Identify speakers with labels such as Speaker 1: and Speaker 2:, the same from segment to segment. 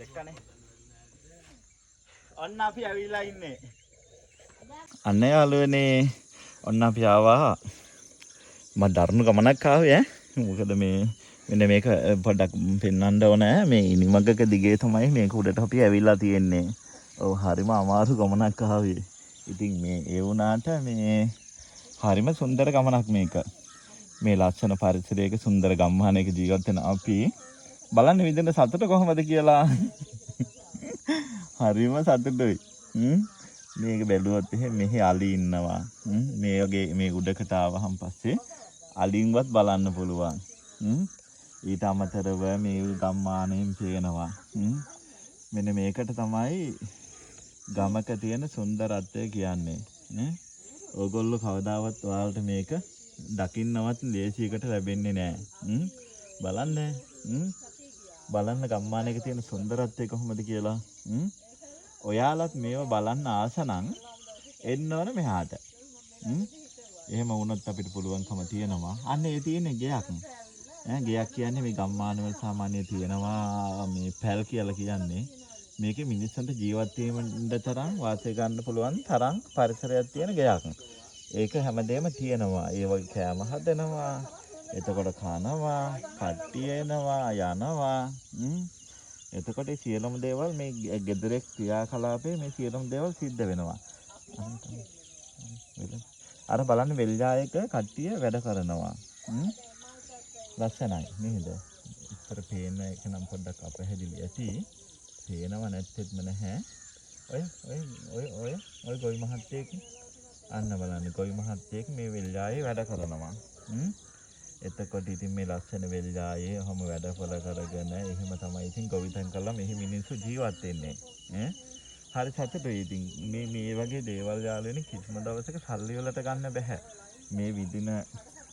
Speaker 1: එක්කනේ. ඔන්න අපි ඇවිල්ලා ඉන්නේ. අනේ යාළුවනේ. ඔන්න අපි ආවා. මම දරුණු ගමනක් ආවේ ඈ. මොකද මේ මෙන්න මේක පොඩ්ඩක් පෙන්වන්න ඕනේ. මේ ඉනිමගක දිගේ තමයි මේක උඩට අපි ඇවිල්ලා තියෙන්නේ. ඔව් හරිම අමාරු ගමනක් ආවේ. ඉතින් මේ ඒ වුණාට මේ හරිම සුන්දර ගමනක් මේක. මේ ලස්සන පරිසරයක සුන්දර ගම්මානයක ජීවත් වෙන අපි බලන්න විදින සතුට කොහොමද කියලා. හරිම සතුටුයි. මේක බැලුවොත් මෙහි අලි ඉන්නවා. මේ වගේ මේ උඩකට ආවහම පස්සේ අලින්වත් බලන්න පුළුවන්. ඊට අමතරව මේ ගම්මානයෙන් පේනවා. මෙන්න මේකට තමයි ගමක තියෙන සුන්දරත්වය කියන්නේ. ඕගොල්ලෝ කවදාවත් ඔයාලට මේක දකින්නවත් ලේසියකට ලැබෙන්නේ නැහැ. බලන්න. බලන්න ගම්මානයක තියෙන සුන්දරත්වය කොහොමද කියලා. ඔයාලත් මේව බලන්න ආස නම් එන්න ඕන මෙහාට. එහෙම වුණොත් අපිට පුළුවන්කම තියෙනවා. අන්න ඒ තියෙන ගෙයක්. ගෙයක් කියන්නේ මේ ගම්මානවල සාමාන්‍ය තියෙනවා මේ පැල් කියලා කියන්නේ. මේකේ මිනිස්සුන්ට ජීවත් වීමට තරම් වාසය ගන්න පුළුවන් තරම් පරිසරයක් තියෙන ගෙයක්. ඒක හැමදේම තියෙනවා. ඒ වගේ කෑම හදනවා. එතකොට කනවා, කට්ටිය එනවා, යනවා. එතකොට සියලුම දේවල් මේ ගෙදරේ ක්‍රියාකලාපේ මේ සියලුම දේවල් සිද්ධ වෙනවා. අර බලන්න වෙල්ජායක කට්ටිය වැඩ කරනවා. ලස්සනයි නේද? ඉතර පේන එක නම් පොඩ්ඩක් අපහැදිලි ඇති. පේනව නැත්තේත්ම නැහැ. ඔය ගොවි මහත්තයෙක් අන්න බලන්න ගොවි මහත්තයෙක් මේ වෙල්ජායේ වැඩ කරනවා. එතකොට ඉතින් මේ ලස්සන වෙල්ජායේ ඔහම වැඩපොළ කරගෙන එහෙම තමයි ඉතින් ගොවිතැන් කළා මෙහි මිනිස්සු ජීවත් වෙන්නේ. හරි සතුටුයි ඉතින් මේ වගේ දේවල් යාළුවනේ කිසිම දවසක සල්ලි වලට ගන්න බෑ. මේ විදින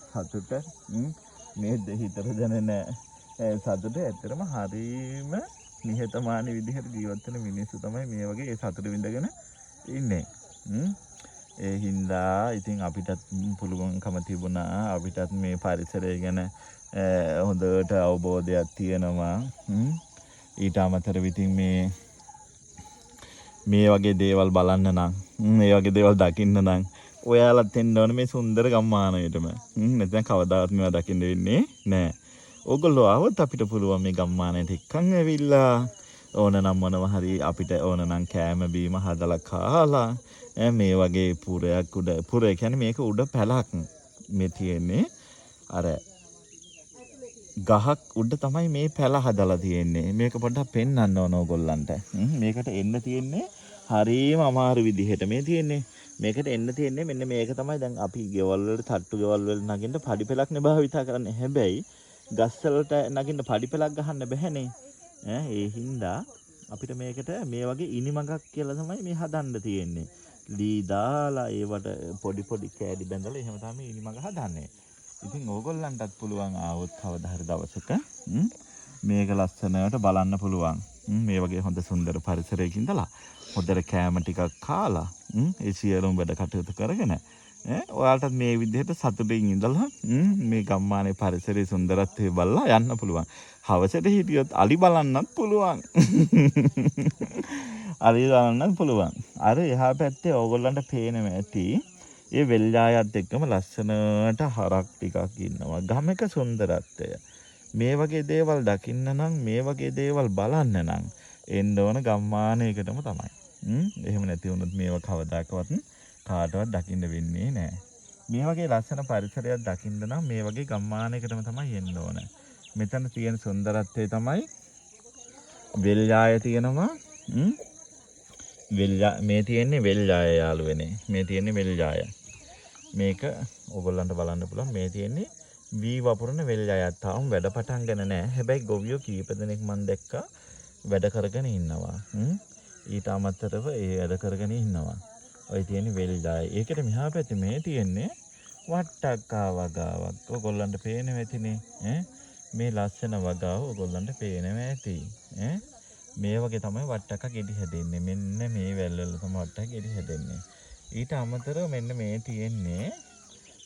Speaker 1: සතුට මේ හිතට දැනෙන සතුට ඇත්තටම හරීම නිහතමානී විදිහට ජීවත් වෙන මිනිස්සු තමයි මේ වගේ ඒ සතුට විඳගෙන ඉන්නේ. ඒ හින්දා ඉතින් අපිටත් පුළුවන්කම තිබුණා අපිටත් මේ පරිසරය ගැන හොඳට අවබෝධයක් තියෙනවා. ඊට අමතරව ඉතින් මේ වගේ දේවල් බලන්න නම් මේ වගේ දේවල් දකින්න නම් ඔයාලත් එන්න ඕනේ මේ සුන්දර ගම්මානයටම. නැත්නම් කවදාවත් මේවා දකින්න වෙන්නේ නැහැ. ඕගොල්ලෝ ආවොත් අපිට පුළුවන් මේ ගම්මානයට එක්කන් ඇවිල්ලා ඕනනම් මොනවා හරි අපිට ඕනනම් කෑම බීම හදලා කාලා මේ වගේ පුරයක් උඩ පුරය කියන්නේ මේක උඩ පැලක් මේ තියෙන්නේ අර ගහක් උඩ තමයි මේ පැල හදලා තියෙන්නේ. මේක පොඩ්ඩක් පෙන්වන්න ඕන ඕගොල්ලන්ට. මේකට එන්න තියෙන්නේ හරිම අමාරු විදිහට මේ තියෙන්නේ. මේකට එන්න තියෙන්නේ මෙන්න මේක තමයි දැන් අපි ගෙවල් වල තට්ටු ගෙවල් වල නගින්න පඩි පෙලක්නේ භාවිතා කරන්නේ. හැබැයි ගස් වලට නගින්න පඩි පෙලක් ගහන්න බැහැනේ. ඒ හින්දා අපිට මේකට මේ වගේ ඉනිමගක් කියලා තමයි මේ හදන්න තියෙන්නේ. ලී දාලා ඒවට පොඩි පොඩි කෑලි බැඳලා එහෙම තමයි ඉනිමග හදන්නේ. ඉතින් ඕගොල්ලන්ටත් පුළුවන් ආවොත් කවදා හරි දවසක මේක ලස්සනට බලන්න පුළුවන්. මේ වගේ හොඳ සුන්දර පරිසරයක ඉඳලා හොඳට කෑම ටිකක් කාලා ඒ සියලුම වැඩ කටයුතු කරගෙන ඔයාලටත් මේ විදිහට සතුටින් ඉඳලා මේ ගම්මානයේ පරිසරයේ සුන්දරත්වය බලලා යන්න පුළුවන්. හවසට හිටියොත් අලි බලන්නත් පුළුවන්. අලි බලන්නත් පුළුවන්. අර එහා පැත්තේ ඕගොල්ලන්ට පේනවා ඇති. ඒ වෙල්ජායත් එක්කම ලස්සනට හරක් ටිකක් ඉන්නවා. ගමක සුන්දරත්වය. මේ වගේ දේවල් දකින්න නම් මේ වගේ දේවල් බලන්න නම් එන්න ඕන ගම්මානයකටම තමයි. එහෙම නැති වුණොත් මේව කවදාකවත් කාටවත් දකින්න වෙන්නේ නැහැ. මේ වගේ ලස්සන පරිසරයක් දකින්න නම් මේ වගේ ගම්මානයකටම තමයි එන්න ඕන. මෙතන තියෙන සුන්දරත්වය තමයි වෙල්ජාය තියෙනවා. මේ තියෙන්නේ වෙල්ජාය යාළුවනේ. මේ තියෙන්නේ වෙල්ජාය. මේක ඕගොල්ලන්ට බලන්න පුළුවන්. මේ තියෙන්නේ වී වපුරන වෙල්ජායක්. තාම වැඩ පටන් ගන්න නැහැ. හැබැයි ගොවියෝ කීප දෙනෙක් මම දැක්කා වැඩ කරගෙන ඉන්නවා. ඊට අමතරව ඒ වැඩ කරගෙන ඉන්නවා. ඔය තියෙන්නේ වෙල්ජාය. ඒකට මෙහා පැත්තේ මේ තියෙන්නේ වට්ටක්කා වගාවක්. ඕගොල්ලන්ට පේනවා ඇතිනේ. මේ ලස්සන වගාව ඕගොල්ලන්ට පේනවා ඇති. මේ වගේ තමයි වට්ටක්කා ගෙඩි හැදෙන්නේ. මෙන්න මේ වැල් වල තමයි වට්ටක්කා ගෙඩි හැදෙන්නේ. ඊට අමතරව මෙන්න මේ තියෙන්නේ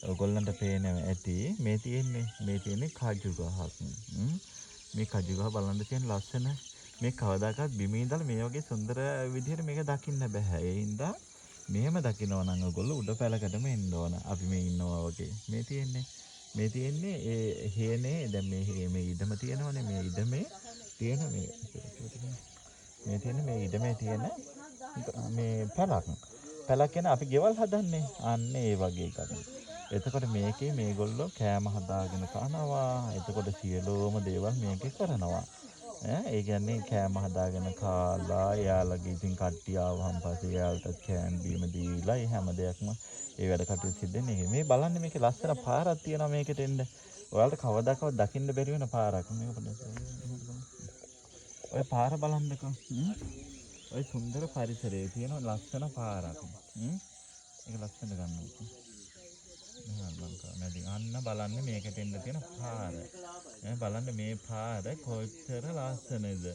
Speaker 1: ඔයගොල්ලන්ට පේනවා ඇති මේ තියෙන්නේ කජු ගහක්. මේ කජු ගහ බලන්න තියෙන ලස්සන මේ කවදාකවත් බිමේ ඉඳලා මේ වගේ සුන්දර විදිහට මේක දකින්න බෑ. ඒ හින්දා මෙහෙම දකිනවා නම් ඔයගොල්ලෝ උඩ පැලකටම එන්න ඕන. අපි මේ ඉන්නවා වගේ. මේ තියෙන්නේ ඒ හේනේ දැන් මේ ඉඩම තියෙනවනේ මේ ඉඩමේ තියෙන මේ තියෙන මේ ඉඩමේ තියෙන මේ පැලක් කියන අපි ගෙවල් හදන්නේ අන්න ඒ වගේ එකක්. එතකොට මේකේ මේගොල්ලෝ කෑම හදාගෙන කනවා. එතකොට සියලුම දේවල් මේකේ කරනවා. ඒ කියන්නේ කෑම හදාගෙන කාලා එයාලගේ ඉතින් කට්ටිය ආවහම පස්සේ එයාලට කෑම බීම දීලා ඒ හැම දෙයක්ම ඒ වැඩ කටයුතු සිද්ධෙන්නේ. මේ බලන්න මේකේ ලස්සන පාරක් තියෙනවා මේකට එන්න. ඔයාලට කවදාකවත් දකින්න බැරි වෙන පාරක්. ඔය පාර බලන්නකෝ. ඔය සුන්දර පරිසරයේ තියෙන ලස්සන පාරක්. ඒක ලස්සන ගන්නකෝ. අන්න බලන්න මේකට එන්න තියෙන පාර. බලන්න මේ පාර කොච්චර ලස්සනද.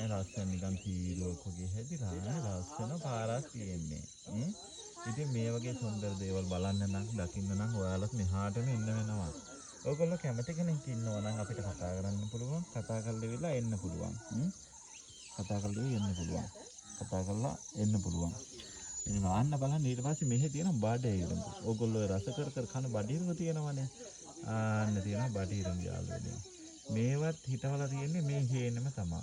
Speaker 1: ලස්සන නිකන් තීරුවක් වගේ හැදිලා ලස්සන පාරක් තියෙන්නේ. ඉතින් මේ වගේ සුන්දර දේවල් බලන්න නම් දකින්න නම් ඔයාලත් මෙහාටම එන්න වෙනවා. ඔයගොල්ලෝ කැමති කෙනෙක් ඉන්නවා නම් අපිට කතා කරන්න පුළුවන්. කතා කරලා ඉවරලා එන්න පුළුවන්. කතා කරලා එන්න පුළුවන්. ඉතින් ආන්න බලන්න ඊට පස්සේ මෙහෙ තියෙන බඩේරුම්. ඔයගොල්ලෝ රස කර කන බඩේරුම් තියෙනවනේ. ආන්න තියෙන බඩේරුම් යාළුවනේ. මේවත් හිතවලා තියෙන්නේ මේ හේනෙම තමයි.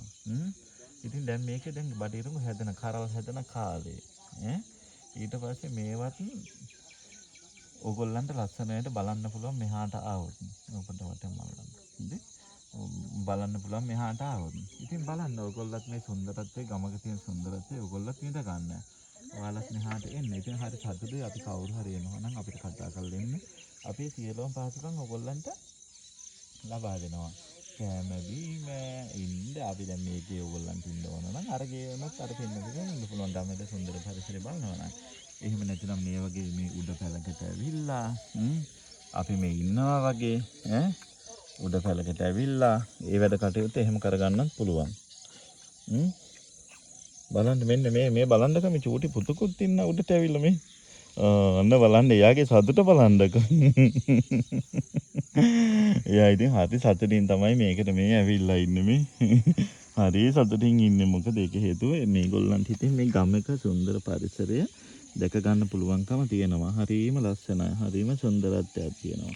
Speaker 1: ඉතින් දැන් මේකේ දැන් බඩේරුම් හැදෙන කරල් හැදෙන කාලේ. ඊට පස්සේ මේවත් ඔයගොල්ලන්ට ලස්සනට බලන්න පුළුවන් මෙහාට ආවොත්. ඔකට වටේ මල්ලන්න. හරි? බලන්න පුළුවන් මෙහාට ආවොත්. ඉතින් බලන්න ඔයගොල්ලත් මේ සුන්දරත්වයේ ගමක තියෙන සුන්දරත්වයේ ඔයගොල්ලත් විඳ ගන්න. ඔයාලත් මෙහාට එන්න. ඉතින් හරි සතුටුයි අපි කවුරු හරි එනවා නම් අපිට කතා කරලා එන්න. අපේ සියලුම පහසුකම් ඔයගොල්ලන්ට ලබා දෙනවා. කෑම බීම ඉන්න අපි දැන් මේකේ ඔයගොල්ලන්ට ඉන්න ඕන නම් අර ගේනොත් අර පින්නකේ ඉන්න පුළුවන් ගමේ සුන්දර පරිසරය බලනවා නම්. එහෙම නැතිනම් මේ වගේ මේ උඩ පැලකට ඇවිල්ලා අපි මේ ඉන්නවා වගේ උඩ පැලකට ඇවිල්ලා ඒ වැඩ කටයුතු එහෙම කරගන්නත් පුළුවන්. බලන්න මෙන්න මේ බලන්නක මේ චූටි පුතුකුත් ඉන්න උඩට ඇවිල්ලා මේ අන්න බලන්න එයාගේ සතුට බලන්නක. එයා ඉතින් හරි සතුටින් තමයි මේකට මේ ඇවිල්ලා ඉන්නේ මේ. හරි සතුටින් ඉන්නේ මොකද ඒක හේතුව මේගොල්ලන්ට හිතේ මේ ගමක සුන්දර පරිසරය දැක ගන්න පුළුවන්කම තියෙනවා. හරිම ලස්සනයි. හරිම සුන්දරත්වයක් තියෙනවා.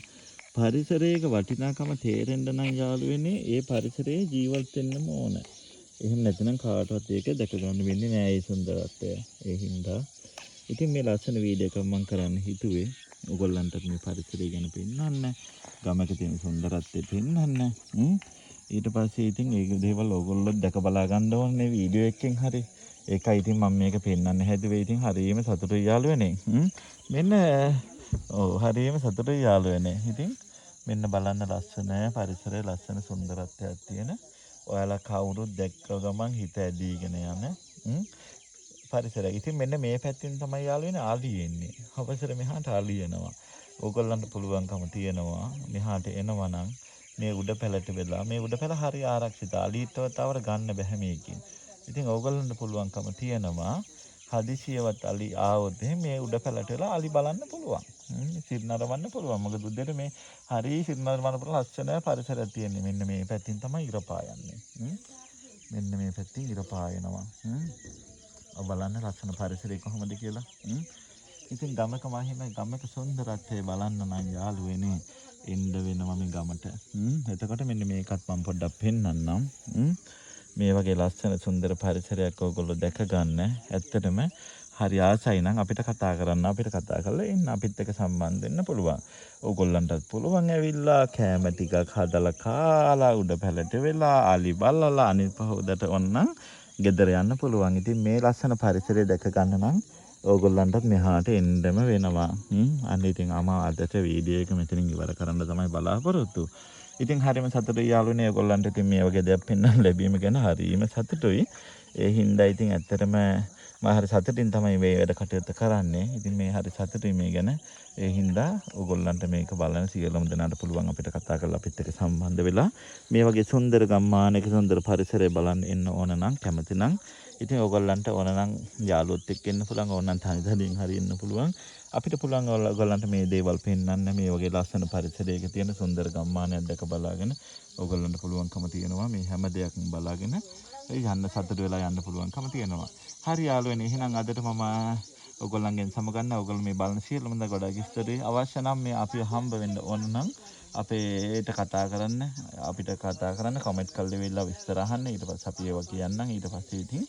Speaker 1: පරිසරයක වටිනාකම තේරෙන්න නම් යාළුවනේ ඒ පරිසරයේ ජීවත් වෙන්නම ඕන. එහෙම නැත්නම් කාටවත් ඒක දැක ගන්න වෙන්නේ නෑ ඒ සුන්දරත්වය. ඒ හින්දා ඉතින් මේ ලස්සන වීඩියෝ එකක් මම කරන්න හිතුවේ. ඔයගොල්ලන්ට මේ පරිසරය ගැන පෙන්නන්න, ගමක තියෙන සුන්දරත්වය පෙන්නන්න. ඊට පස්සේ ඉතින් ඒ දේවල් ඔයගොල්ලෝ දැක බලා ගන්න ඕනේ වීඩියෝ එකෙන් හරි. ඒකයි ඉතින් මම මේක පෙන්වන්න හැදුවේ. ඉතින් හරියම සතුටුයි යාළුවනේ. මෙන්න හරියම සතුටුයි යාළුවනේ. ඉතින් මෙන්න බලන්න ලස්සන පරිසරය ලස්සන සුන්දරත්වයක් තියෙන ඔයාලා කවුරුත් දැක්ක ගමන් හිත ඇදීගෙන යන පරිසරය. ඉතින් මෙන්න මේ පැත්තෙන් තමයි යාළුවනේ ආලි එන්නේ. අවසර මෙහාට ආලි එනවා. ඕගොල්ලන්ට පුළුවන්කම තියෙනවා මෙහාට එනවා නම් මේ උඩ පැලට වෙලා මේ උඩ පැල හරි ආරක්ෂිත. ආලිත්ව තවර ගන්න බෑ මේකෙන්. ඉතින් ඕගොල්ලන්ට පුළුවන්කම තියෙනවා හදිසියවත් අලි ආවොත් මේ උඩ පැලට වෙලා අලි බලන්න පුළුවන්. සිරනරවන්න පුළුවන්. මොකද උදේට මේ හරි සිරනරවන්න පුළුවන් ලස්සන පරිසරයක් තියෙන්නේ. මෙන්න මේ පැත්තින් තමයි ඉර පායන්නේ. මෙන්න මේ පැත්තින් ඉර පායනවා. බලන්න ලස්සන පරිසරය කොහොමද කියලා. ඉතින් ගමක මහිම ගමක සුන්දරත්වය බලන්න නම් යාළුවනේ එන්න වෙනවා මේ ගමට. එතකොට මෙන්න මේකත් මම පොඩ්ඩක් පෙන්නන්නම්. මේ වගේ ලස්සන සුන්දර පරිසරයක් ඔයගොල්ලෝ දැක ගන්න. ඇත්තටම හරි ආසයි නම් අපිට කතා කරන්න අපිට කතා කරලා එන්න අපිත් එක්ක සම්බන්ධ වෙන්න පුළුවන්. ඕගොල්ලන්ටත් පුළුවන් ඇවිල්ලා කෑම ටිකක් හදලා කාලා උඩ පැලට වෙලා අලි බලලා අනිත් පහවදට ඔන්නම් ගෙදර යන්න පුළුවන්. ඉතින් මේ ලස්සන පරිසරය දැක ගන්න නම් ඕගොල්ලන්ටත් මෙහාට එන්නම වෙනවා. අන්න ඉතින් අදට වීඩියෝ එක මෙතනින් ඉවර කරන්න තමයි බලාපොරොත්තු. ඉතින් හරිම සතුටුයි යාළුවනේ ඔයගොල්ලන්ට ඉතින් මේ වගේ දෙයක් පෙන්වන්න ලැබීම ගැන හරිම සතුටුයි. ඒ හින්දා ඉතින් ඇත්තටම මම හරි සතුටින් තමයි මේ වැඩ කටයුතු කරන්නේ. ඉතින් මේ හරි සතුටුයි මේ ගැන. ඒ හින්දා ඔයගොල්ලන්ට මේක බලන සියලුම දෙනාට පුළුවන් අපිට කතා කරලා අපිත් එක්ක සම්බන්ධ වෙලා මේ වගේ සුන්දර ගම්මානයක සුන්දර පරිසරය බලන්න එන්න ඕන නම් කැමති නම් ඉතින් ඔයගොල්ලන්ට ඕන නම් යාළුවොත් එක්ක එන්න පුළුවන්. ඕන නම් තනි තනියෙන් හරි එන්න පුළුවන්. අපිට පුළුවන් ඔයගොල්ලන්ට මේ දේවල් පෙන්වන්න මේ වගේ ලස්සන පරිසරයක තියෙන සුන්දර ගම්මානයක් දැක බලාගෙන ඔයගොල්ලන්ට පුළුවන්කම තියෙනවා මේ හැම දෙයක්ම බලාගෙන යන්න සතුට වෙලා යන්න පුළුවන්කම තියෙනවා. හරි යාළුවනේ එහෙනම් අදට මම ඔයගොල්ලන්ගෙන් සමගන්න ඔයගොල්ලෝ මේ බලන සියලුම දා ගොඩක් ස්තුතියි. අවශ්‍ය නම් මේ අපිව හම්බ වෙන්න ඕන නම් අපේට කතා කරන්න අපිට කතා කරන්න කමෙන්ට් කරලා වෙලා විස්තර අහන්න. ඊට පස්සේ අපි ඒවා කියන්නම්. ඊට පස්සේ ඉතින්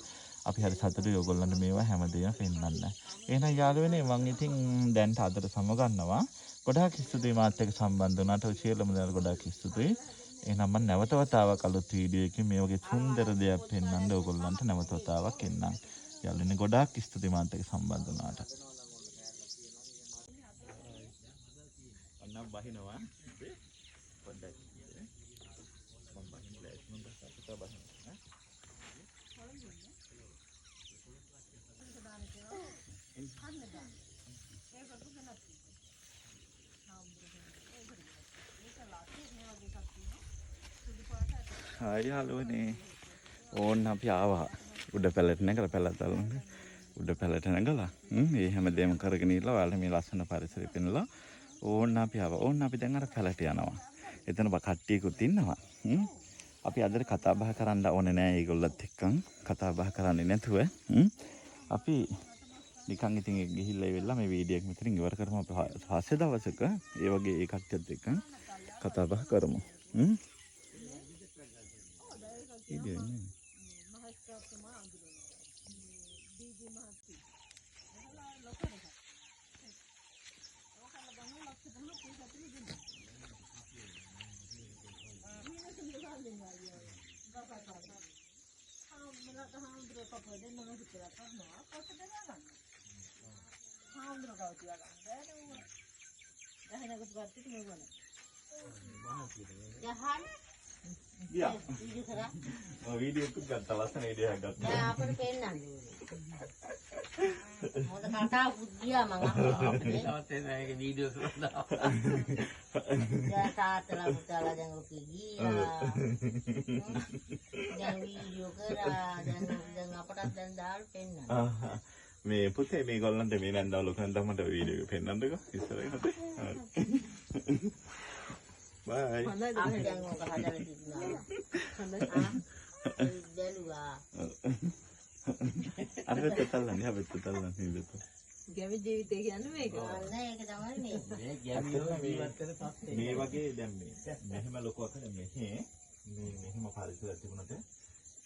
Speaker 1: අපි හරි සතුටුයි ඔයගොල්ලන්ට මේවා හැමදේම පෙන්වන්න. එහෙනම් යාළුවනේ මම ඉතින් දැන් අදට සමගන්නවා. ගොඩාක් ස්තුතියි මාත් එක්ක සම්බන්ධ වුණාට ඔය සියලුම දා ගොඩාක් ස්තුතියි. එහෙනම් මම නැවත වතාවක් අලුත් වීඩියෝ එකකින් මේ වගේ සුන්දර දෙයක් පෙන්වන්න ඔයගොල්ලන්ට නැවත වතාවක් එන්නම්. යාළුවනේ ගොඩාක් ස්තුතියි මාත් එක්ක සම්බන්ධ වුණාට. අන්න බහිනවා. පොඩ්ඩක් මම බහින්න ලෑස්ති මම අපිට බහින්න. හායි යාළුවනේ ඕන්න අපි ආවා උඩ පැලට නැගලා පැලතලන්න උඩ පැලට නැගලා මේ හැමදේම කරගෙන ඉල්ලා ඔයාලට මේ ලස්සන පරිසරය පෙන්නලා ඕන්න අපි ආවා ඕන්න අපි දැන් අර පැලට යනවා එතන කට්ටියකුත් ඉන්නවා අපි අදට කතා බහ කරන්න ඕනේ නෑ ඒගොල්ලොත් එක්කන් කතා බහ කරන්නේ නැතුව අපි නිකන් ඉතින් ගිහිල්ලා ඉවෙලා මේ වීඩියෝ එක මෙතනින් ඉවර කරමු අපි පස්සේ දවසක ඒ වගේ ඒ කට්ටියත් එක්ක කතා බහ කරමු Ya. Video itu gak talasan ide agak.
Speaker 2: Ya apa penan. Mau kata dia mangga.
Speaker 3: Sampai naik video sudah.
Speaker 2: Ya saat telah berjalan jangan pergi ya. Jangan video kera jangan apa dan dal penan.
Speaker 1: මේ පුතේ මේගොල්ලන්ට මේ නැන්දා ලොකන් තමට video එක පෙන්නන්නකෝ ඉස්සරහින් හතේ. බයි.
Speaker 2: Aku jangan mau ke hadal di sana. Jalua.
Speaker 1: අර තතල්ලන්නේ හැබැයි තතල්ලන්නේ නේද?
Speaker 4: ගැමි ජීවිතය කියන්නේ මේක.
Speaker 2: Mana yang kita main ni?
Speaker 3: මේ ගැමියෝ ජීවත් කර පස්සේ
Speaker 1: මේ වගේ දැන් මේ මෙහෙම ලොකු අතන මෙහෙම පරිසරයක් තිබුණාට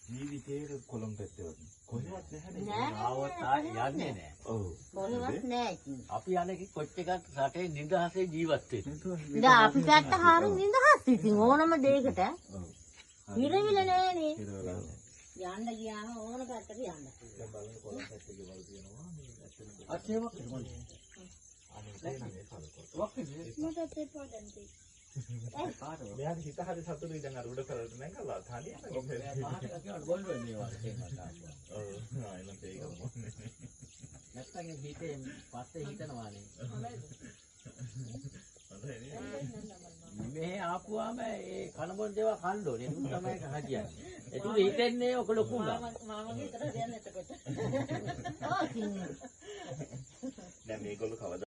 Speaker 1: ජීවිතේ කොළඹ පැත්තේ වගේ කොහෙවත් නැහැ
Speaker 3: ආවොත් යන්නේ නැහැ.
Speaker 1: ඔව්.
Speaker 2: කොහෙවත් නැහැ.
Speaker 3: අපි යන්නේ කොච්ච එකක් රටේ නිදහසේ ජීවත් වෙන්න.
Speaker 2: දැන් අපි පැත්ත හරින් නිදහස් ඉතින් ඕනම දෙයකට
Speaker 1: ඔව්.
Speaker 2: හිරවිල නෑනේ.
Speaker 1: හිරවලා.
Speaker 2: යන්න ගියාම ඕන පැත්තට යන්න.
Speaker 1: දැන් බලන්න කොළඹ පැත්තේ ගෙවල් තියෙනවා මේ ඇත්තටම.
Speaker 3: අතේවක් නෙමෙයි.
Speaker 1: අනේ නෑ කලකොත්.
Speaker 3: වක්කේ
Speaker 2: මට තේපොඩන්ටි.
Speaker 1: මෙයාට හිත හරි සතුටුයි දැන් අර උඩ කරලා නැගලා තනියම
Speaker 3: පහට කකියට ගොල් වෙන්නේ වාගේ මට.
Speaker 1: ඔව් ආයෙත් ඒක මොන්නේ.
Speaker 3: නැත්තම් හිතේ පස්සේ හිතනවානේ. මේ ආපුවාම ඒ කනබොන් දේවා කන්න ඕනේ. නුත් තමයි ඒක හදියන්නේ. ඒක හිතෙන්නේ ඔක ලොකුණා.
Speaker 2: මාමගේ විතර දෙන්න එතකොට.
Speaker 1: දැන් මේගොල්ලෝ කවදා